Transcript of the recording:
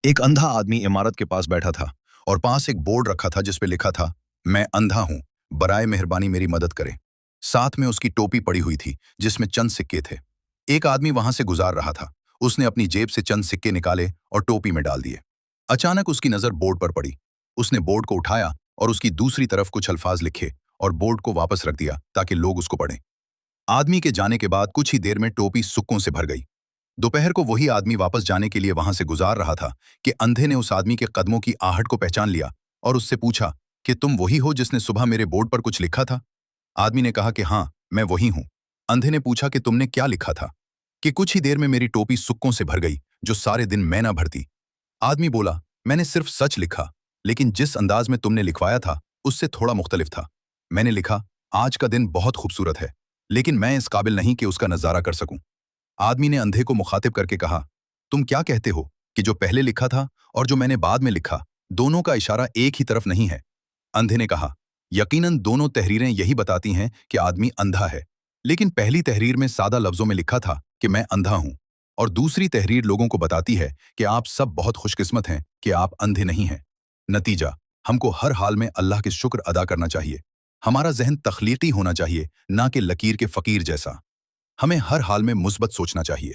एक अंधा आदमी इमारत के पास बैठा था और पास एक बोर्ड रखा था जिस पे लिखा था, मैं अंधा हूं, बराए मेहरबानी मेरी मदद करें। साथ में उसकी टोपी पड़ी हुई थी जिसमें चंद सिक्के थे। एक आदमी वहां से गुजार रहा था। उसने अपनी जेब से चंद सिक्के निकाले और टोपी में डाल दिए। अचानक उसकी नजर बोर्ड पर पड़ी। उसने बोर्ड को उठाया और उसकी दूसरी तरफ कुछ अल्फाज लिखे और बोर्ड को वापस रख दिया ताकि लोग उसको पढ़ें। आदमी के जाने के बाद कुछ ही देर में टोपी सुक्कों से भर गई। दोपहर को वही आदमी वापस जाने के लिए वहां से गुजार रहा था कि अंधे ने उस आदमी के कदमों की आहट को पहचान लिया और उससे पूछा कि तुम वही हो जिसने सुबह मेरे बोर्ड पर कुछ लिखा था। आदमी ने कहा कि हाँ, मैं वही हूं। अंधे ने पूछा कि तुमने क्या लिखा था। कि कुछ ही देर में मेरी टोपी सुक्कों से भर गई जो सारे दिन मैं ना भरती। आदमी बोला, मैंने सिर्फ सच लिखा, लेकिन जिस अंदाज में तुमने लिखवाया था उससे थोड़ा मुख्तलिफ था। मैंने लिखा, आज का दिन बहुत खूबसूरत है, लेकिन मैं इस काबिल नहीं कि उसका नजारा कर सकूं। आदमी ने अंधे को मुखातिब करके कहा, तुम क्या कहते हो कि जो पहले लिखा था और जो मैंने बाद में लिखा, दोनों का इशारा एक ही तरफ नहीं है। अंधे ने कहा, यकीनन दोनों तहरीरें यही बताती हैं कि आदमी अंधा है, लेकिन पहली तहरीर में सादा लफ्जों में लिखा था कि मैं अंधा हूं, और दूसरी तहरीर लोगों को बताती है कि आप सब बहुत खुशकिस्मत हैं कि आप अंधे नहीं हैं। नतीजा, हमको हर हाल में अल्लाह के शुक्र अदा करना चाहिए। हमारा जहन तख्लीकी होना चाहिए, ना कि लकीर के फकीर जैसा। हमें हर हाल में मुस्बत सोचना चाहिए।